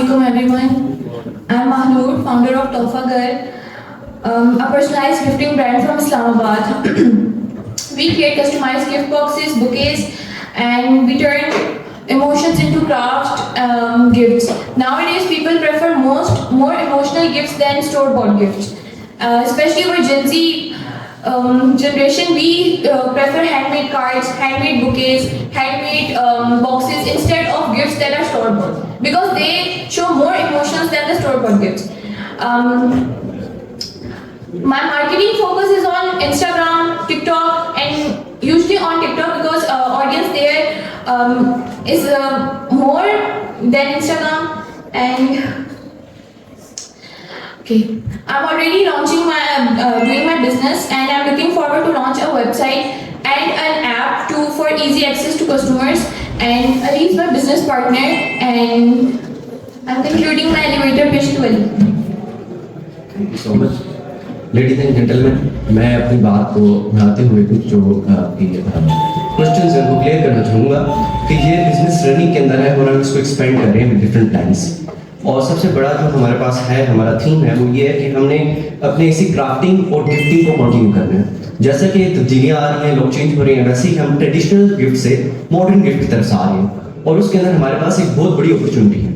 Assalamualaikum everyone. I'm Mahnoor, founder of Tofa Girl, a personalized gifting brand from Islamabad. We create customized gift boxes, bouquets, and we turn emotions into craft gifts. Nowadays, people prefer more emotional gifts than store-bought gifts. Especially for Gen Z generation, we prefer handmade cards, handmade bouquets, handmade boxes instead of gifts that are store-bought because they show more emotions than the store-bought gifts. My marketing focus is on Instagram, TikTok, and usually on TikTok because audience there is more than Instagram. And okay, I'm already launching doing my business, and I'm looking forward to launch a website and an app for easy access to customers. And Ali is my business partner, and I'm concluding my elevator pitch to Ali. Thank you so much. Ladies and gentlemen, मैं अपनी बात को बढ़ाते हुए कुछ जो questions हैं वो क्लियर करना चाहूँगा कि ये बिजनेस रनिंग के अंदर है और हम इसको एक्सपेंड कर रहे हैं विद डिफरेंट प्लान्स। और सबसे बड़ा जो हमारे पास है, हमारा थीम है, वो ये है कि हमने अपने इसी क्राफ्टिंग और गिफ्टिंग को कंटिन्यू करना है। जैसा कि तब्दीलियाँ आ रही हैं, लोग चेंज हो रहे हैं, वैसे ही हम ट्रेडिशनल गिफ्ट से मॉडर्न गिफ्ट की तरफ से आ रहे हैं और उसके अंदर हमारे पास एक बहुत बड़ी अपॉर्चुनिटी है।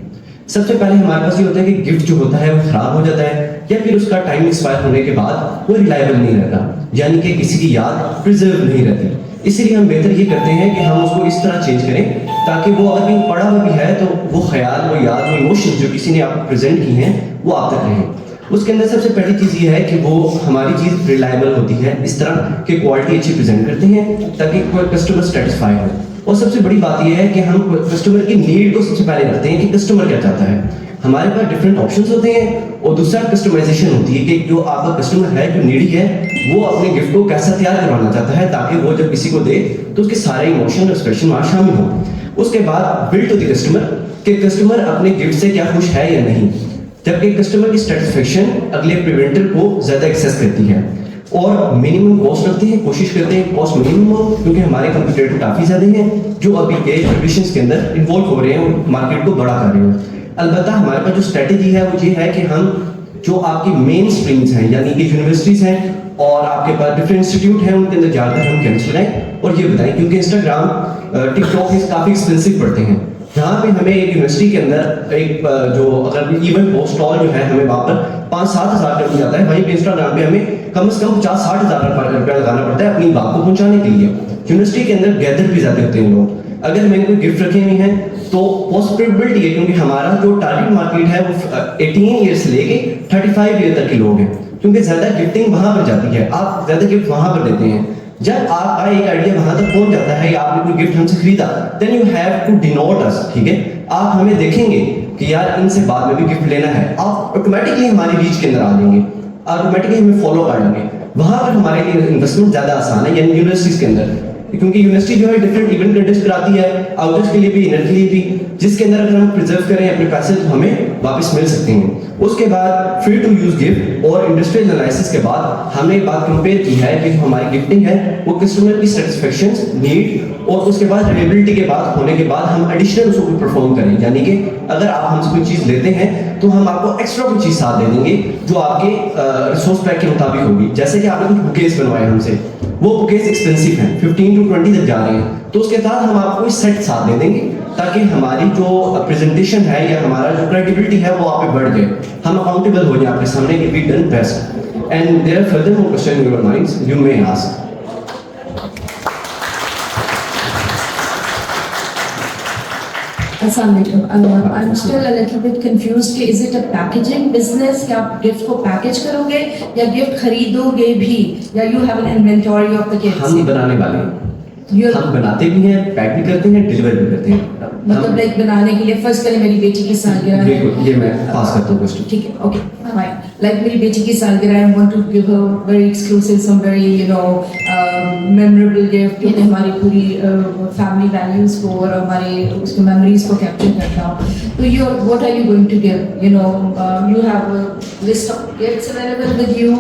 सबसे पहले हमारे पास ये होता है कि गिफ्ट जो होता है वो खराब हो जाता है या फिर उसका टाइम एक्सपायर होने के बाद वो रिलायबल नहीं रहता, यानी कि किसी की याद प्रिजर्व नहीं रहती। इसलिए हम बेहतर ये करते हैं कि हम उसको इस तरह चेंज करें ताकि वो अगर कहीं पड़ा हुआ भी है तो वो ख्याल, वो याद, वो इमोशंस जो किसी ने आपको प्रेजेंट की हैं वो आप तक रहें। उसके अंदर सबसे पहली चीज़ ये है कि वो हमारी चीज़ रिलायबल होती है, इस तरह कि क्वालिटी अच्छी प्रेजेंट करते हैं ताकि कोई कस्टमर सेटिस्फाई हो। और सबसे बड़ी बात यह है कि हम कस्टमर की नीड को सबसे पहले रखते हैं कि कस्टमर क्या चाहता है। हमारे पास डिफरेंट ऑप्शंस होते हैं और दूसरा कस्टमाइजेशन होती है कि जो आपका कस्टमर है, जो नीडी है, वो अपने गिफ्ट को कैसा तैयार करवाना चाहता है ताकि वो जब किसी को दे तो उसके सारे इमोशन और एक्सप्रेशन वहाँ शामिल हो। उसके बाद बिल्ड टू द कस्टमर कि कस्टमर अपने गिफ्ट से क्या खुश है या नहीं, जबकि कस्टमर की सेटिस्फेक्शन अगले प्रिवेंटर को ज़्यादा एक्सेस करती है। और मिनिमम कॉस्ट रखते हैं, कोशिश करते हैं कॉस्ट मिनिमम हो क्योंकि हमारे कंपटीटर काफ़ी ज़्यादा हैं जो अभी के ट्रेडिशंस के अंदर इन्वॉल्व हो रहे हैं और मार्केट को बड़ा कर रहे हैं। अलबत्ता हमारे पास जो स्ट्रेटेजी है वो ये है कि हम जो आपकी मेन स्ट्रीम्स हैं यानी कि यूनिवर्सिटीज़ हैं और आपके पास डिफरेंट इंस्टीट्यूट हैं उनके अंदर जाकर हम कैंसिल करें और ये बताएं क्योंकि इंस्टाग्राम, टिकटॉक काफ़ी एक्सपेंसिव पड़ते हैं। जहाँ पे हमें एक यूनिवर्सिटी के अंदर एक जो अगर इवेंट हो स्टॉल जो है हमें वहाँ पर 5-7 हज़ार का मिल जाता है, वहीं पे इंस्टाग्राम पे हमें कम से कम 50-60 हज़ार रुपया लगाना पड़ता है अपनी बात को पहुँचाने के लिए। यूनिवर्सिटी के अंदर गैदर भी ज़्यादा होते हैं लोग। अगर मैंने कोई गिफ्ट रखे हुए हैं तो पॉसिबिलिटी है क्योंकि हमारा जो टारगेट मार्केट है वो 18 ईयर से लेके 35 ईयर तक के लोग हैं, क्योंकि ज़्यादा गिफ्टिंग वहाँ पर जाती है, आप ज़्यादा गिफ्ट वहाँ पर देते हैं। जब आपका एक आइडिया वहां तक पहुंच जाता है या आपने कोई गिफ्ट हमसे खरीदा, then you have to denote us, ठीक है। आप हमें देखेंगे कि यार इनसे बाद में भी गिफ्ट लेना है, आप ऑटोमेटिकली हमारी रीच के अंदर आ जाएंगे, ऑटोमेटिकली हमें फॉलो कर लेंगे। वहां पर हमारे लिए इन्वेस्टमेंट ज्यादा आसान है, यानी यूनिवर्सिटीज के अंदर, क्योंकि यूनिवर्सिटी जो है डिफरेंट इवेंट कंटेस्ट कराती है, आउटर्स के लिए भी, इनर के लिए भी, जिसके अंदर अगर हम प्रिजर्व करें अपने पैसे तो हमें वापस मिल सकते हैं। उसके बाद फ्री टू यूज गिफ्ट और इंडस्ट्रियल एनालिसिस के बाद हमने बात कंपेयर की है कि हमारी गिफ्टिंग है वो कस्टमर की सेटिस्फेक्शन, नीड और उसके बाद रिलेबिलिटी के बाद होने के बाद हम एडिशनल उसको परफॉर्म करें, यानी कि अगर आप हमसे कोई चीज़ लेते हैं तो हम आपको एक्स्ट्रा कोई चीज़ साथ दे देंगे जो आपके रिसोर्स पैक के मुताबिक होगी। जैसे कि आपने कुछ बुकेज बनवाए हमसे, वो बुकेज एक्सपेंसिव हैं, 15 to 20 तक जा रहे हैं, तो उसके साथ हम आपको इस सेट साथ दे देंगे ताकि हमारी जो प्रेजेंटेशन है या हमारा जो क्रेडिबिलिटी है वो आप पे बढ़ जाए, हम अकाउंटेबल हो जाए आपके सामने कि we done best. And there are further more question in your minds you may ask. I'm still a little bit confused कि is it a packaging business कि आप गिफ्ट को पैकेज करोगे या गिफ्ट खरीदोगे भी, या you have an inventory of the gifts? हम बनाने वाले हैं, हम बनाते भी हैं, पैक भी करते हैं, डिलीवर भी करते हैं। मतलब लाइक बनाने के लिए फर्स्ट पहले मेरी बेटी की सालगिरह है, बिल्कुल ये मैं पास करता हूँ क्वेश्चन, ठीक है, ओके फाइन। लाइक मेरी बेटी की सालगिरह, I want to give her very exclusive, some very memorable gift क्योंकि हमारी पूरी फैमिली वैल्यूज को और हमारे उसके मेमोरीज को कैप्चर करता हूँ। तो you what are you going to give, you have a list of gifts available with you,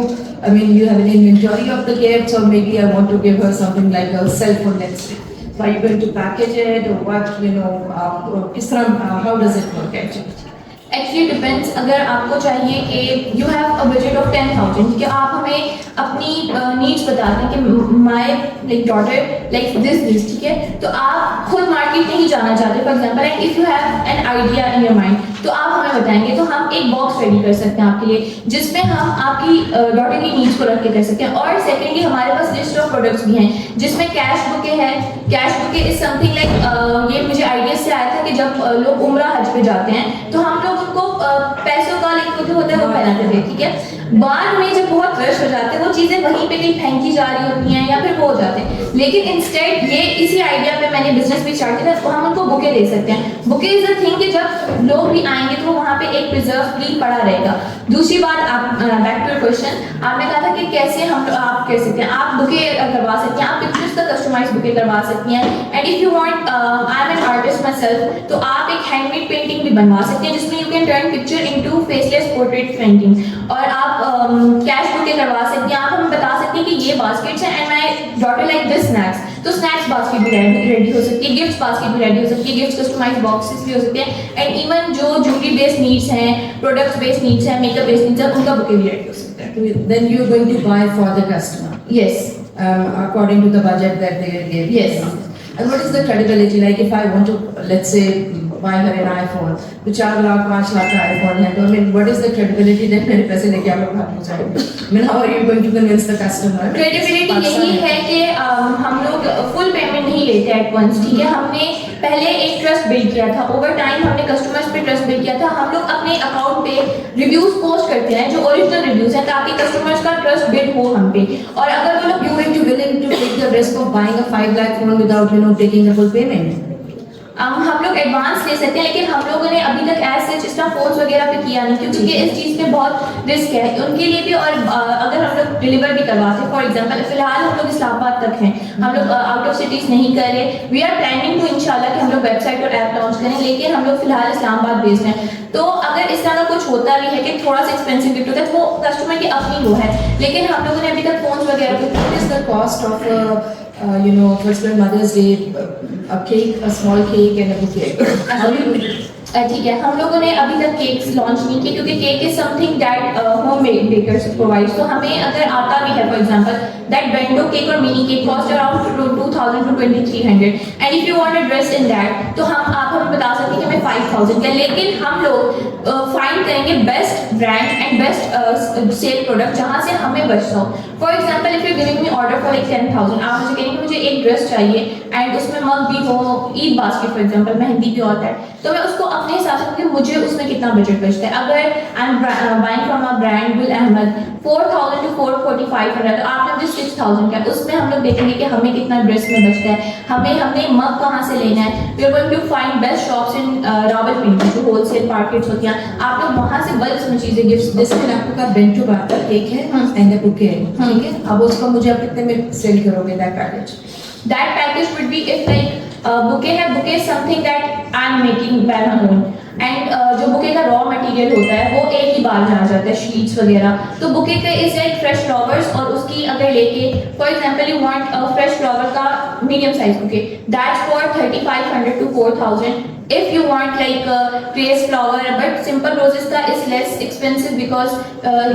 I mean you have an inventory of the gifts, or maybe I want to give her something like a cell phone, let's say. So are you going to package it or what, किस तरह, how does it work actually? Actually depends, अगर आपको चाहिए कि you have a budget of 10,000, कि आप हमें अपनी नीड्स बताते हैं कि my like daughter like this, ठीक है, तो आप खुद मार्केट नहीं जाना चाहते for example, and if you have an idea in your mind, तो आप हमें बताएंगे, तो हम एक बॉक्स रेडी कर सकते हैं आपके लिए, जिसमें हम आपकी डॉटर की नीड्स को रख के कर सकते हैं। और सेकेंडली हमारे पास लिस्ट ऑफ प्रोडक्ट्स भी हैं, जिसमें कैश बुके है। Cash bouquet is something like, ये मुझे आइडिया से आया था कि जब लोग उम्रा हज पे जाते हैं तो हम लोग उनको पैसों का लाइक जो होता है वो पहनाते थे, ठीक है। बाद में जब बहुत रश हो जाते हैं वो चीज़ें वहीं पे कहीं फेंकी जा रही होती हैं या फिर वो हो जाते हैं, लेकिन इंस्टेड ये इसी आइडिया पे मैंने बिजनेस भी स्टार्ट किया था, तो हम उनको बुके दे सकते हैं। बुके इज द थिंग कि जब लोग भी आएंगे तो वहाँ पे एक प्रिजर्व पड़ा रहेगा। दूसरी बात, आप बैक टू योर क्वेश्चन, आपने कहा था कि कैसे हम आप कह सकते हैं, आप बुके करवा सकते हैं, आप पिक्चर्स का कस्टमाइज बुके करवा सकती हैं। And if you want, I am an artist my self, तो आप एक हैंडमेड पेंटिंग भी बनवा सकते हैं, जिसमें you can turn picture into faceless portrait painting. और आप कैश बुके करवा सकती हैं, आप हमें बता सकती हैं कि ये बास्केट्स हैं and my daughter like this snacks, तो स्नैक्स बास्केट भी रेडी हो सकती है, गिफ्ट बास्केट भी रेडी हो सकती है, गिफ्ट कस्टमाइज बॉक्सेस भी हो सकते हैं, एंड इवन जो ज्वेलरी बेस्ड नीड्स हैं, प्रोडक्ट्स बेस्ड नीड्स हैं, मेकअप बेस्ड नीड्स हैं, उनका बुके भी रेडी हो सकता है। Then you're going to buy for the customer. Yes. According to the budget that they give. Yes. And what is the credibility? Like if I want to, let's say, buy her an iPhone, तो 4 लाख 5 लाख का iPhone है, तो I mean, what is the credibility that मेरे पैसे लेके आप लोग हाथ में जाएंगे? I mean, how are you going to convince the customer? Credibility यही है कि हम लोग फुल पेमेंट नहीं लेते एट वंस, ठीक है। हमने पहले एक ट्रस्ट बिल्ड किया था, ओवर टाइम हमने कस्टमर्स पे ट्रस्ट बिल्ड किया था। हम लोग अपने अकाउंट पे रिव्यूज पोस्ट करते हैं जो ओरिजिनल रिव्यूज हैं, ताकि कस्टमर्स का ट्रस्ट बिल्ड हो हम पे। और अगर वो लोग You going to willing to take the risk of buying a 5 lakh phone without taking the full payment? हम लोग एडवांस ले सकते हैं, लेकिन हम लोगों ने अभी तक ऐसे सच इस तरह फोन्स वगैरह पे किया नहीं, क्योंकि इस चीज़ पे बहुत रिस्क है उनके लिए भी। और अगर हम लोग डिलीवर भी करवाते हैं, फॉर एग्जांपल फिलहाल हम लोग इस्लामाबाद तक हैं, हम लोग आउट ऑफ सिटीज़ नहीं कर रहे। वी आर प्लानिंग टू इंशाल्लाह कि हम लोग वेबसाइट और ऐप लॉन्च करें, लेकिन हम लोग फिलहाल इस्लामाबाद बेस्ड हैं। तो अगर इस तरह का कुछ होता भी है कि थोड़ा सा एक्सपेंसिव गिफ्ट होता है, तो वो कस्टमर की अपनी वो है, लेकिन हम लोगों ने अभी तक फोन्स वगैरह पे। What is the cost of first Mother's Day, a cake, a small cake and a bouquet? How do you? ठीक है, हम लोगों ने अभी तक केक्स लॉन्च नहीं किए, क्योंकि cake is something that home bakers provides. तो हमें अगर आता भी है, for example that bento cake और mini cake cost around 2,000 to 2,300, and if you want a dress in that, तो आप हमें बता सकते हैं कि हमें 5,000 का, लेकिन हम लोग फाइंड करेंगे best brand and best sale product जहाँ से हमें बचना हो। For example if you giving me order for like 10,000, आप मुझे कहेंगे मुझे एक ड्रेस चाहिए एंड उसमें मग भी हो, Eid basket for example, mehndi भी होता है, तो मैं उसको अपने हिसाब से कि मुझे उसमें कितना बजट बचता है। अगर I am buying from a brand Gul Ahmed 4,000 to 4,500, तो आपने मुझे 6,000 का, उसमें हम लोग देखेंगे कि हमें कितना ड्रेस में बचता है, हमने मग कहाँ से लेना है। We are going to find best shops in Rawalpindi, जो होलसेल मार्केट्स होती हैं, आप लोग वहाँ से बल्क में चीज़ें गिफ्ट। जैसे मैंने आपको कहा बेंटो बाटा केक है एंड अ बुके है, ठीक है। अब उसको मुझे आप कितने में सेल करोगे that package? That package would be if like bouquet है, bouquet is something that I am making by my own, and जो bouquet का raw material होता है वो एक ही बार में आ जाता है, शीट्स वगैरह। तो bouquet का is like fresh flowers, और उसकी अगर लेके for example you want a fresh flower का medium size bouquet, that's for 3,500 to 4,000. If you want like craze flower, but simple roses का is less expensive because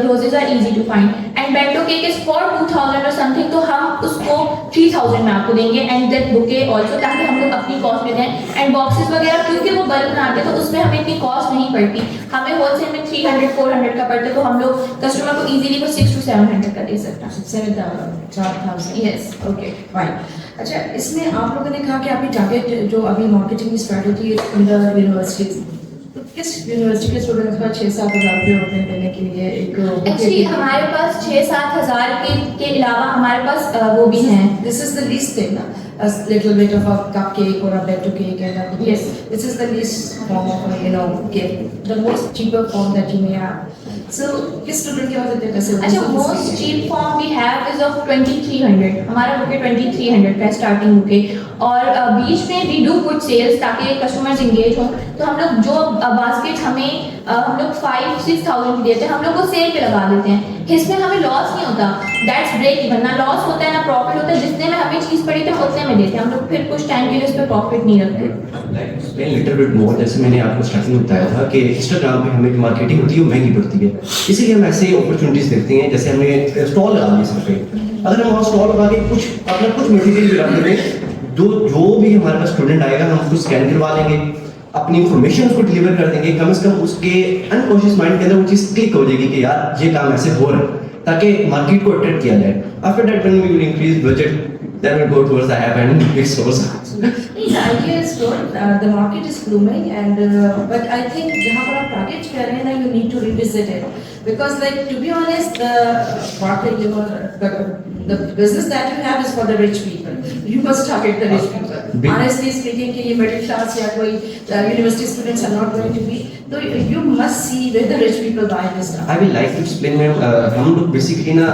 roses are easy to find, and bento cake is for 2,000 or something, तो हम उसको 3,000 में आपको देंगे, and that bouquet also, ताकि हम लोग अपनी कॉस्ट में दें। एंड बॉक्सेस वगैरह क्योंकि वो बल्क में आते हैं, तो उसमें हमें इतनी कॉस्ट नहीं पड़ती, हमें होलसेल में 300-400 का पड़ता है, तो हम लोग कस्टमर को इजीली वो 600 to 700 का दे सकते हैं। 4,000। Yes. Okay fine. अच्छा, इसमें आप लोगों ने कहा कि आपकी टारगेट जो अभी marketing strategy in the universities, तो किस यूनिवर्सिटी के स्टूडेंट्स का 6-7 हज़ार रुपये होते हैं देने के लिए एक? एक्चुअली हमारे पास 6-7 हज़ार के अलावा हमारे पास वो भी हैं। This is the least thing, a little bit of a cupcake or a bento cake and a Yes. This is the least form of gift, the most cheaper form that you may have. So, किस student के पास इतने पैसे होते हैं? अच्छा, most cheap form we have is of 2,300, हमारा bouquet 2,300 का स्टार्टिंग बुके, और बीच में वी डू गुड सेल्स ताकि कस्टमर्स इंगेज हों। तो हम लोग जो बास्केट हम लोग 5-6 थाउजेंड की देते हैं, हम लोग वो सेल पे लगा देते हैं इसमें हमें लॉस नहीं होता, दैट्स ब्रेक इवन। ना लॉस होता है ना प्रॉफिट होता है, जितने में हमें चीज़ पड़ी थी उतने में देते हैं हम लोग, फिर कुछ टाइम के लिए उस पर प्रॉफिट नहीं रखते। लिटिल बिट मोर, जैसे मैंने आपको स्टार्टिंग में बताया था कि इंस्टाग्राम पे हमें जो मार्केटिंग होती है वो महंगी पड़ती है, इसीलिए हम ऐसे अपॉर्चुनिटीज देखते हैं। जैसे हमने स्टॉल लगा दिया सब पे, अगर हम वहाँ स्टॉल लगा के कुछ अपना कुछ मटेरियल भी रख देंगे, जो भी हमारे पास स्टूडेंट आएगा हम उसको स्कैन करवा लेंगे, अपनी इंफॉर्मेशन उसको डिलीवर कर देंगे, कम से कम उसके अनकॉन्शियस माइंड के अंदर वो चीज़ क्लिक हो जाएगी कि यार ये काम ऐसे हो रहा है, ताकि मार्केट को अट्रैक्ट किया जाए। After that when we will increase budget, then we go towards the app and big stores. The idea is good. The market is blooming, and but I think जहाँ पर आप target कर रहे हैं ना, you need to revisit it because, like, to be honest, the market, you know, the business that you have is for the rich people. You must target the rich people. Honestly speaking, कि ये middle class या कोई university students are not going to be. So you must see where the rich people buy this stuff. I will like to explain, ma'am, हम लोग basically ना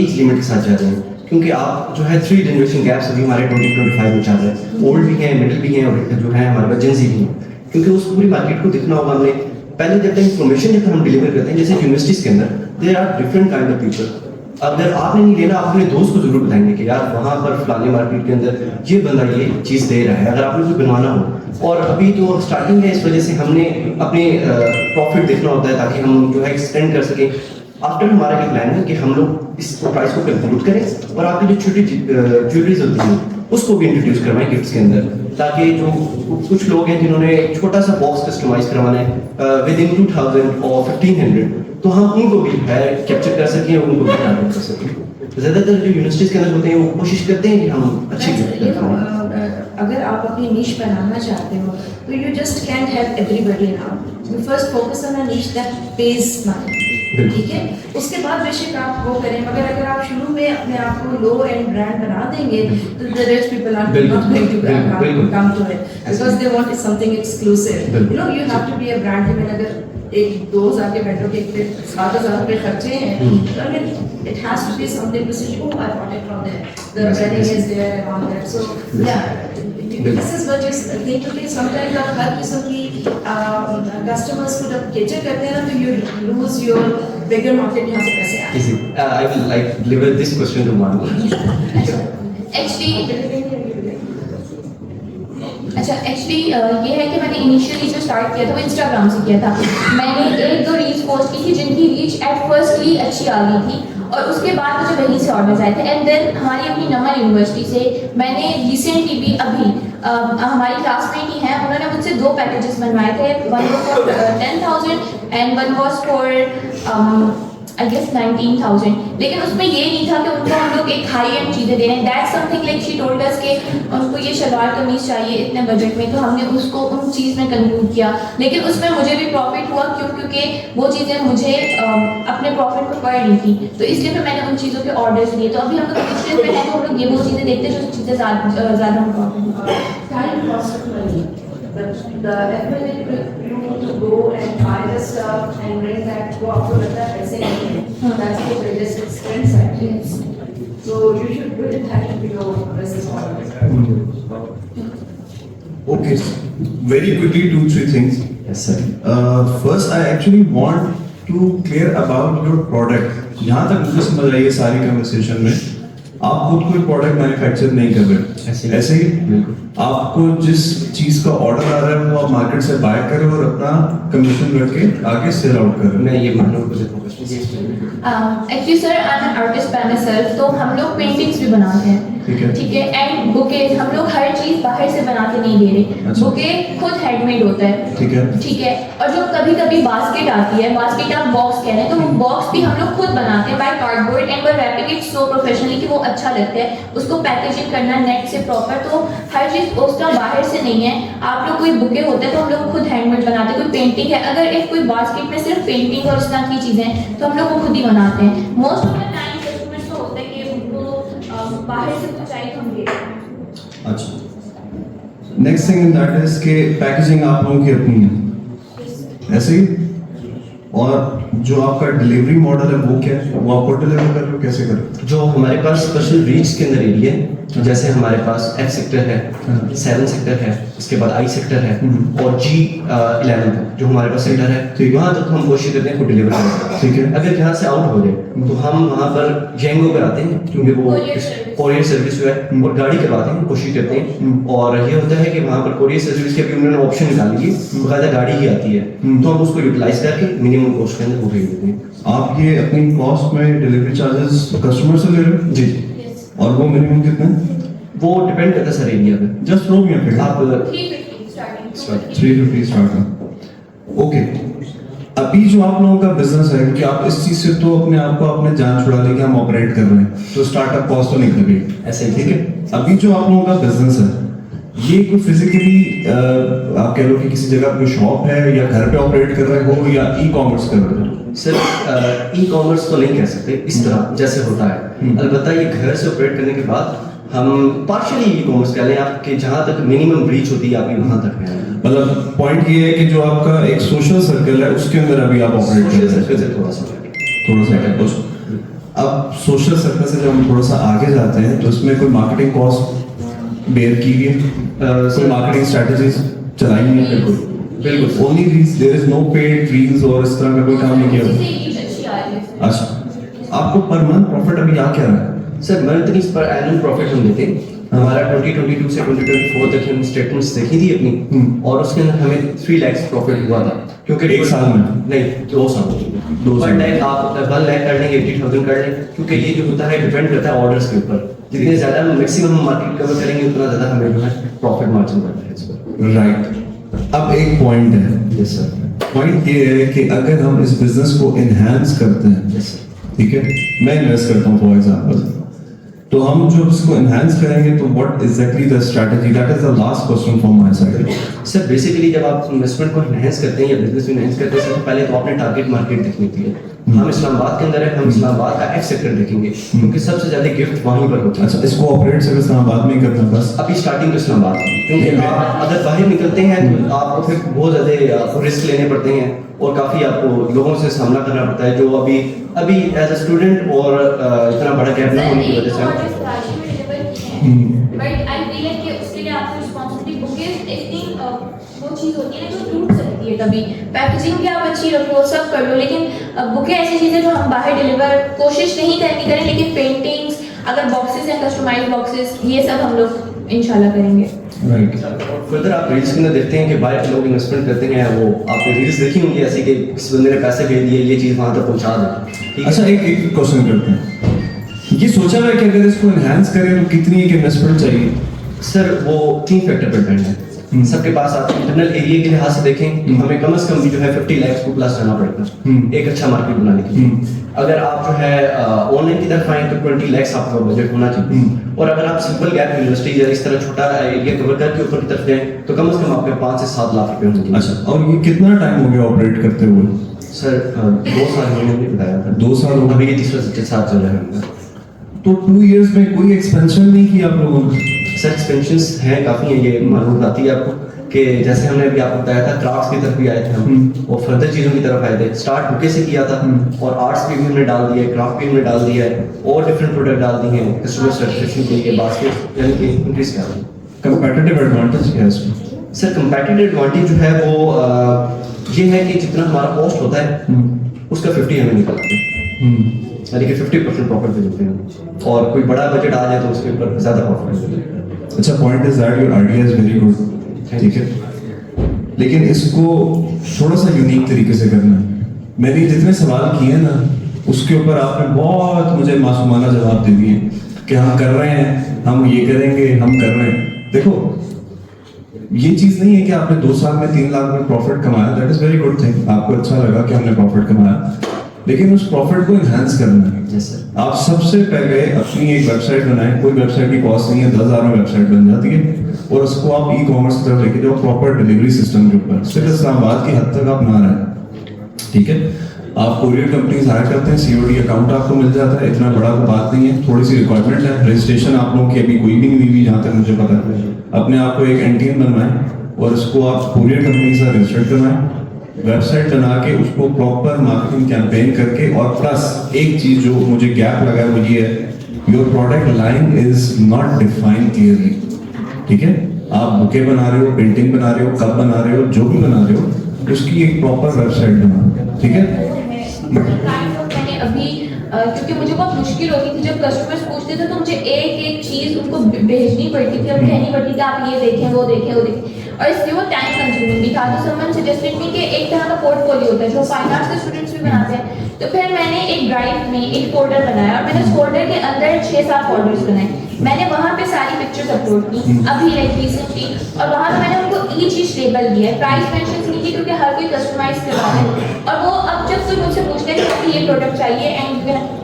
age limit के साथ जा रहे हैं, क्योंकि आप जो है 3 जनरेशन गैप्स अभी हमारे 2025 में चल रहे हैं, ओल्ड भी हैं, मिडिल भी हैं और जो है हमारे पास जेंजी भी हैं, क्योंकि उस पूरी मार्केट को देखना होगा हमने। पहले जब तक इन्फॉर्मेशन जब हम डिलीवर करते हैं, जैसे यूनिवर्सिटीज़ के अंदर there are different kind of people. अगर आपने नहीं लेना, आप अपने दोस्त को जरूर बताएंगे कि यार वहाँ पर फलाने मार्केट के अंदर ये बंदा ये चीज़ दे रहा है, अगर आपने कुछ बनवाना हो। और अभी तो स्टार्टिंग है, इस वजह से हमने अपने प्रॉफिट देखना होता है ताकि हम जो है एक्सटेंड कर सकें। आफ्टर हमारा ये प्लान है कि हम लोग इस प्राइस को कंक्लूड करें और आपकी जो छोटी ज्वेलरीज होती हैं उसको भी इंट्रोड्यूस करवाएं गिफ्ट्स के अंदर, ताकि जो कुछ लोग हैं जिन्होंने छोटा सा बॉक्स कस्टमाइज करवाना है विद इन 2000 और 1500, तो हम उनको भी है कैप्चर कर सकें और उनको भी टारगेट कर सकें। ज़्यादातर जो यूनिवर्सिटीज़ के अंदर होते हैं वो कोशिश करते हैं कि हम अच्छी गिफ्ट करें। अगर आप अपनी निश बनाना चाहते हो तो you just can't help everybody now. You first focus on a niche that pays money. ठीक है, उसके बाद बेशक आप वो करें, मगर अगर आप शुरू में अपने आप को लो एंड ब्रांड बना देंगे तो the rich people are not going to come to it because they want something exclusive. You know, you have to be a brand. में अगर एक 2000 के बैंडों के 7000 रुपए खर्चे हैं, तो I mean it has to be something to say, oh, I bought it from there, the branding is there and all that. So yeah, this is what you need to be. Sometimes आप हर किस्म की customers को जब catcher करते हैं ना, तो you lose your bigger market यहाँ से पैसे आते हैं। I will like deliver this question to Manu. Actually ये है कि मैंने इनिशियली जो स्टार्ट किया था वो इंस्टाग्राम से किया था। मैंने 1-2 रील्स पोस्ट की थी जिनकी रीच एट फर्स्टली अच्छी आ गई थी, और उसके बाद मुझे वहीं से ऑर्डर्स आए थे। एंड देन हमारी अपनी नमन यूनिवर्सिटी से मैंने रिसेंटली भी अभी हमारी क्लासमेट ही हैं, उन्होंने मुझसे 2 पैकेजेस बनवाए थे, one was for 10,000 and one was for I guess 19,000। लेकिन उसमें ये नहीं था कि उनको हम लोग एक हाई एंड चीज़ें दे रहे हैं, that something like she told us कि उनको ये शलवार कमीज चाहिए इतने बजट में, तो हमने उसको उन चीज़ में कंक्लूड किया। लेकिन उसमें मुझे भी प्रॉफिट हुआ, क्योंकि वो चीज़ें मुझे अपने प्रॉफिट पर पड़ रही थी, तो इसलिए फिर मैंने उन चीज़ों के ऑर्डर्स लिए। तो अभी हम लोग बिजनेस में हैं तो हम लोग ये वो चीज़ें देखते हैं जो चीज़ें ज़्यादा हम profit. Time cost of money. The effort you need to go and buy the stuff and bring back to आपको लगता है पैसे नहीं है, that's the biggest expense actually. So you should put it back into your business model. Okay, very quickly 2-3 things. Yes sir. First, I actually want to clear about your product. यहाँ तक मुझे समझ आई है सारी कन्वर्सेशन में, आप खुद कोई प्रोडक्ट मैन्युफैक्चर नहीं कर रहे, ऐसे ही आपको जिस चीज का ऑर्डर आ रहा है वो आप मार्केट से बाय करें और अपना कमीशन रख के आगे सेल आउट करें। मैं ये मानूं को देखो actually sir I am an artist by myself, तो हम लोग पेंटिंग्स भी बनाते हैं, ठीक है, एंड बुके हम लोग हर चीज बाहर से बना के नहीं दे रहे। अच्छा। बुके खुद हैंडमेड होता है, ठीक है, और जो कभी कभी बास्केट आती है, बास्केट आप बॉक्स कह रहे हैं, तो वो बॉक्स भी हम लोग खुद बनाते हैं by cardboard and we wrapping it so professionally कि वो अच्छा लगता है, उसको पैकेजिंग करना नेट से प्रॉपर, तो हर चीज उसका बाहर से नहीं है। आप लोग कोई बुके होते हैं तो हम लोग खुद हैंडमेड बनाते हैं, कोई पेंटिंग है, अगर एक कोई बास्केट में सिर्फ पेंटिंग और इस तरह की चीजें तो हम लोग वो खुद ही बनाते हैं। Most of the time customers को होता है कि उनको बाहर से कुछ चाहिए तो हम ले लेते हैं। अच्छा, next thing in that is के पैकेजिंग आप लोगों की अपनी है, ऐसे ही, और जो आपका डिलीवरी मॉडल है वो क्या है, वो आप डिलीवर कर रहे हो, कैसे कर रहे हो? जो हमारे पास स्पेशल रीच के अंदर एरिया है, जैसे हमारे पास F सेक्टर है, 7 सेक्टर है, उसके बाद I सेक्टर है और G11 है जो हमारे पास सेक्टर है, तो वहाँ तक हम कोशिश करते हैं खुद डिलीवर करें। ठीक है। अगर यहाँ से आउट हो जाए तो हम वहाँ पर जेंगो कराते हैं, क्योंकि वो कोरियर सर्विस जो है और गाड़ी करवाते हैं, कोशिश करते हैं। और ये होता है कि वहाँ पर कोरियर सर्विस के भी उन्होंने ऑप्शन निकाली है, बकायदा गाड़ी ही आती है, तो हम उसको यूटिलाइज करके मिनिमम कॉस्ट के अंदर वो भेज देते हैं। आप ये अपनी कॉस्ट में डिलीवरी चार्जेस कस्टमर से ले रहे हो? जी। और वो मिनिमम कितना है? वो डिपेंड करता है सर एरिया पे। Just throw me a figure. आप 350 starting. 350 स्टार्ट। ओके, अभी जो आप लोगों का बिजनेस है, क्योंकि आप इस चीज से तो अपने आप को आपने जान छुड़ा ली कि हम ऑपरेट कर रहे हैं, तो स्टार्टअप कॉस्ट तो नहीं लगेगी, ऐसे ही ठीक है। अभी जो आप लोगों का बिजनेस है, ये कोई फिजिकली आप कह लो कि किसी जगह कोई शॉप है या घर पे ऑपरेट कर रहे हो या ई कॉमर्स कर रहे हो? सर ई कॉमर्स तो नहीं कह सकते इस तरह जैसे होता है, अलबत्ता ये घर से ऑपरेट करने के बाद हम पार्शियली ई कॉमर्स कह लें, आपके जहाँ तक मिनिमम रीच होती है आपकी वहाँ तक है। मतलब पॉइंट ये है कि जो आपका एक सोशल सर्कल है उसके अंदर अभी आप ऑपरेट कर सोशल रहे सर्कल हैं। से थोड़ा सा अब सोशल सर्कल से जब हम थोड़ा सा आगे जाते हैं तो इसमें कोई मार्केटिंग कॉस्ट बेयर की है, कोई मार्केटिंग स्ट्रेटजीज चलाई है? बिल्कुल only reels, there is no paid reels और इस तरह का कोई काम नहीं किया हुआ। अच्छा, आपको पर मंथ प्रॉफिट अभी आ क्या रहा है? सर मंथली पर एनुअल प्रॉफिट हम देते हैं। हमारा 2022 से 2024 तक हम स्टेटमेंट्स देखी थी अपनी, और उसके अंदर हमें 3 लाख प्रॉफिट हुआ था, क्योंकि एक साल में नहीं 2 साल में 1 लाख आप 1 लाख कर लेंगे 80,000 कर लें, क्योंकि ये जो होता है डिपेंड करता है ऑर्डर्स के ऊपर, जितने ज्यादा मैक्सिमम हम मार्केट कवर करेंगे उतना ज्यादा हमें जो है प्रॉफिट मार्जिन बढ़ता है इस पर। राइट। अब एक पॉइंट है, यस सर। पॉइंट ये है कि अगर हम इस बिजनेस को एनहांस करते हैं, यस सर। ठीक है, मैं इन्वेस्ट करता हूँ फॉर एग्जांपल, तो हम जो इसको एनहांस करेंगे तो what exactly the strategy, that is the last question from my side. Sir basically जब आप इन्वेस्टमेंट को एनहांस करते हैं या बिजनेस को एनहांस करते हैं, सबसे पहले तो आपने टारगेट मार्केट देखनी होती है। हम इस्लामाबाद के अंदर है, हम इस्लामाबाद का F सेक्टर देखेंगे, क्योंकि सबसे ज्यादा गिफ्ट वहीं पर होता है। अच्छा, इसको ऑपरेट सिर्फ इस्लामाबाद में ही करना है बस? अभी स्टार्टिंग तो इस्लामाबाद की, क्योंकि आप अगर बाहर निकलते हैं तो आपको फिर बहुत ज़्यादा आपको रिस्क लेने पड़ते हैं और काफ़ी आपको लोगों से सामना करना पड़ता है, जो अभी एज अ स्टूडेंट और इतना बड़ा गैप ना होने की वजह से बट आई फील कि उसके लिए आपकी रिस्पांसिबिलिटी बुकेज इतनी वो चीज़ होती है ना जो टूट सकती है, तभी पैकेजिंग भी आप अच्छी रखो, सब कर लो, लेकिन बुके ऐसी चीज़ें जो हम बाहर डिलीवर कोशिश नहीं करें, लेकिन पेंटिंग्स अगर बॉक्सेस हैं, कस्टमाइज बॉक्सेस, ये सब हम लोग इंशाल्लाह करेंगे। राइट। फर्दर आप रील्स के अंदर देखते हैं कि बाहर के लोग इन्वेस्टमेंट करते हैं, वो आपने रील्स देखी होंगी ऐसी कि किसी बंदे ने पैसे भेज दिए, ये चीज़ वहाँ तक पहुँचा दें। अच्छा, एक क्वेश्चन करते हैं, ये सोचा है कि अगर इसको एनहांस करें तो कितनी एक इन्वेस्टमेंट चाहिए? सर वो 3 फैक्टर पर डिपेंड है। सबके पास आप इंटरनल एरिया के लिहाज से देखें तो हमें कम से कम भी जो है 50 लाख को प्लस जाना पड़ेगा एक अच्छा मार्केट बनाने के लिए। अगर आप जो है ऑनलाइन की तरफ आए तो 20 लाख आपका बजट होना चाहिए, और अगर आप सिंपल गैप यूनिवर्सिटी या इस तरह छोटा एरिया कवर करके ऊपर की तरफ जाएं तो कम से कम आपके 5 से 7 लाख रुपए होने चाहिए। अच्छा, और ये कितना टाइम हो गया ऑपरेट करते हुए? सर 2 साल मैंने बताया था। 2 साल हो गए। अभी ये तीसरा साल चल रहा है हमारा। तो 2 इयर्स में कोई एक्सपेंशन नहीं किया आप लोगों ने? सर एक्सपेंशंस हैं काफ़ी हैं, ये मालूम आती है आपको कि जैसे हमने अभी आपको बताया था क्राफ्ट्स की तरफ भी आए थे हम और फर्दर चीज़ों की तरफ आए थे। स्टार्ट बुके से किया था और आर्ट्स भी हमने डाल दिया है, क्राफ्ट भी हमने डाल दिया है और डिफरेंट प्रोडक्ट डाल दिए हैं कस्टमर सेटिस्फेक्शन के लिए, बास्केट यानी कि इंक्रीज कर रहे हैं। कंपैटिटिव एडवांटेज क्या है इसमें? सर कंपैटिटिव एडवांटेज जो है वो ये है कि जितना हमारा कॉस्ट होता है उसका 50 हमें निकलता है, यानी कि 50% प्रॉफिट दे देते हैं, और कोई बड़ा बजट आ जाए तो उसके ऊपर ज़्यादा प्रॉफिट दे देते हैं। अच्छा, point is that your idea is very good, ठीक है, लेकिन इसको थोड़ा सा यूनिक तरीके से करना है। मैंने जितने सवाल किए ना उसके ऊपर आपने बहुत मुझे मासूमाना जवाब दे दिए कि हम कर रहे हैं, हम ये करेंगे, हम कर रहे हैं। देखो, ये चीज नहीं है कि आपने 2 साल में 3 लाख में प्रॉफिट कमाया, that is very good thing, आपको अच्छा लगा कि हमने प्रॉफिट कमाया, लेकिन उस प्रॉफिट को एनहांस करना है। Yes, sir. आप सबसे पहले अपनी एक वेबसाइट बनाएं, कोई वेबसाइट की कॉस्ट नहीं है, 10,000 में वेबसाइट बन जाती है, और उसको आप ई कॉमर्स की तरफ लेके जाओ प्रॉपर डिलीवरी सिस्टम के ऊपर, सिर्फ इस्लामाबाद की हद तक आप ना रहें, ठीक है। आप कोरियर कंपनीज हायर करते हैं, COD अकाउंट आपको मिल जाता है, इतना बड़ा तो बात नहीं है, थोड़ी सी रिक्वायरमेंट है। रजिस्ट्रेशन आप लोगों की अभी कोई भी नहीं हुई जहाँ तक मुझे पता है। अपने आप को एक NTN बनवाएं और इसको आप कोरियर कंपनी से रजिस्टर्ड करवाएं, वेबसाइट बना के उसको प्रॉपर मार्केटिंग कैंपेन करके, और प्लस एक चीज जो मुझे गैप लगा है वो ये है, your product line is not defined clearly. ठीक है, आप बुके बना रहे हो, पेंटिंग बना रहे हो, कप बना रहे हो, जो भी बना रहे हो, उसकी एक प्रॉपर वेबसाइट बनाओ। ठीक है, मैंने अभी क्योंकि मुझे बहुत मुश्किल होती थी जब कस्टमर्स पूछते थे, तो मुझे एक एक चीज़ उनको भेजनी पड़ती थी और कहनी पड़ती थी आप ये देखें वो देखें वो देखें, और इसलिए वो टाइम कंज्यूमिंग भी था। तो समवन सजेस्टेड मी कि एक तरह का पोर्टफोलियो होता है जो फाइन आर्ट्स के स्टूडेंट्स भी बनाते हैं। तो फिर मैंने एक ड्राइव में एक फोल्डर बनाया और मैंने उस फोल्डर के अंदर 6-7 फोल्डर्स बनाए। मैंने वहाँ पे सारी पिक्चर्स अपलोड की अभी लाइक रिसेंटली, और वहाँ पे मैंने उनको ईच लेबल दिया है, प्राइस मेंशंस नहीं की क्योंकि हर कोई कस्टमाइज करवा है। और वो अब जब कोई मुझसे पूछता है कि आपको ये प्रोडक्ट चाहिए एंड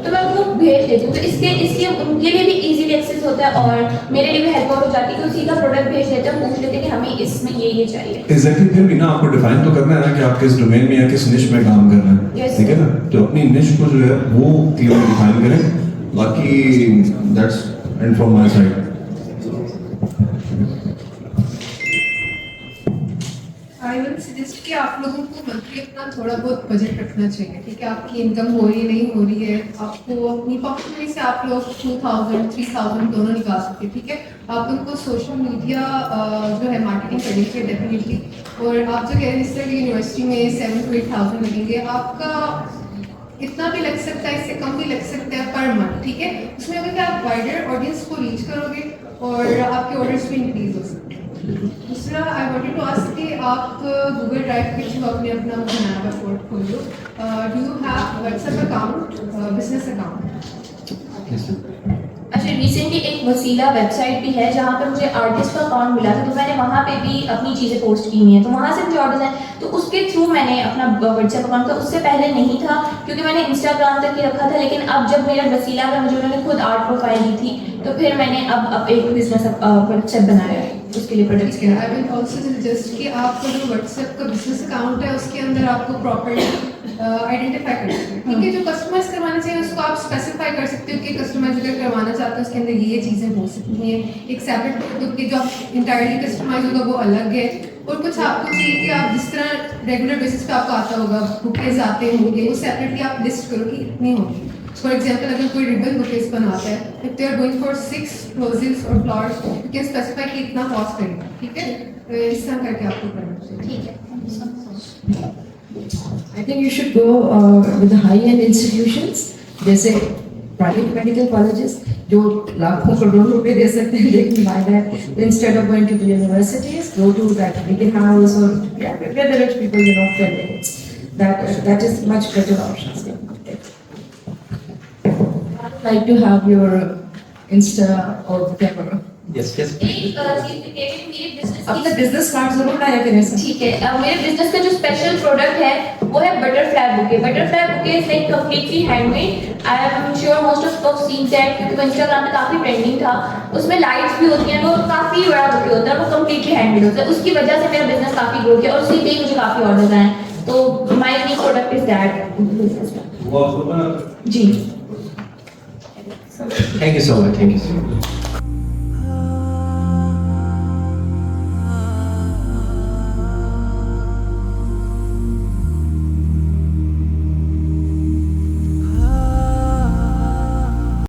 तो मैं उनको भेज देती हूँ। तो इसके उनके लिए भी इजीली एक्सेस होता है और मेरे लिए भी हेल्प हो जाती है कि सीधा प्रोडक्ट भेज देते हैं, पूछ लेते हैं कि हमें इसमें ये चाहिए। एग्जैक्टली। फिर भी ना आपको डिफाइन तो करना है ना कि आप किस डोमेन में या किस निश में काम कर रहे हैं। Yes. ठीक है ना, तो अपनी निश को जो है वो क्लियर डिफाइन करें। बाकी that's and from my side. I will suggest कि आप लोगों को मंथली अपना थोड़ा बहुत बजट रखना चाहिए। ठीक है, आपकी इनकम हो रही है नहीं हो रही है, आपको अपनी पॉकेट मनी से आप लोग 2000 3000 दोनों निकाल सकते हैं। ठीक है, आप उनको सोशल मीडिया जो है मार्केटिंग करनी चाहिए डेफिनेटली। और आप जो कह रहे हैं जिस तरह यूनिवर्सिटी में 7 to 8,000 लगेंगे, आपका इतना भी लग सकता है, इससे कम भी लग सकता है पर मंथ। ठीक है, उसमें अगर आप वाइडर ऑडियंस को रीच करोगे और आपके ऑर्डर्स भी इंक्रीज हो सकते हैं। दूसरा आई वांटेड टू आस्क कि आप गूगल ड्राइव के थ्रू आपने अपना बनाया हुआ portfolio, do you have WhatsApp account, business account? अच्छा, रिसेंटली एक वसीला वेबसाइट भी है जहाँ पर मुझे आर्टिस्ट का अकाउंट मिला था, तो मैंने वहाँ पे भी अपनी चीज़ें पोस्ट की हुई हैं, तो वहाँ से मुझे ऑर्डर्स हैं, तो उसके थ्रू मैंने अपना व्हाट्सएप अकाउंट था। उससे पहले नहीं था क्योंकि मैंने इंस्टाग्राम तक ही रखा था, लेकिन अब जब मेरा वसीला में मुझे उन्होंने खुद आर्ट प्रोफाइल दी थी, तो फिर मैंने अब एक बिजनेस वेबसाइट बनाया है उसके लिए प्रोडक्ट्स के। आई विल ऑल्सो सजेस्ट कि आपका जो व्हाट्सएप का बिजनेस अकाउंट है उसके अंदर आपको प्रॉपर्ली आइडेंटिफाई कर सकते हैं। ठीक है, जो कस्टमाइज करवाना चाहिए उसको आप स्पेसिफाई कर सकते हो कि कस्टमाइज अगर करवाना चाहते हैं उसके अंदर ये चीज़ें हो सकती हैं। एक सेपरेट क्योंकि जो इंटायरली कस्टमाइज होगा वो अलग है, और कुछ आपको चाहिए कि आप जिस तरह रेगुलर बेसिस पे आपको आता होगा बुकेज आते होंगे, वो सेपरेटली आप लिस्ट करो कि इतनी होगी। फॉर एग्जाम्पल अगर कोई रिबन बुकेज बनाता है, if they are going for 6 roses और फ्लावर्स, यू कैन स्पेसिफाई कि इतना कॉस्ट करेगा। ठीक है, इस तरह करके आपको करना चाहिए। ठीक है, thank you so much. I think you should go with the high-end institutions, जैसे private medical colleges, जो लाखों करोड़ों रुपए दे सकते हैं, लेकिन by that instead of going to the universities, go to that Beacon House or where the rich people, can make it. That is much better options. I'd like to have your Insta or whatever. Yes yes. एक चीज़ मेरे business अपने business card जरूर लाया करें sir. ठीक है, मेरे business का जो स्पेशल प्रोडक्ट है वो है butterfly bouquet. Butterfly bouquet is like completely handmade. I am sure most of seen that क्योंकि वो इंस्टाग्राम पे काफी ट्रेंडिंग था। उसमें लाइट्स भी होती हैं, वो काफी बड़ा बुके होता है, वो कंप्लीटली हैंडमेड होता है। उसकी वजह से मेरा बिजनेस काफी ग्रो किया और उसी पे मुझे काफी ऑर्डर्स आए। तो my unique product is that. जी, thank you so much, thank you so much.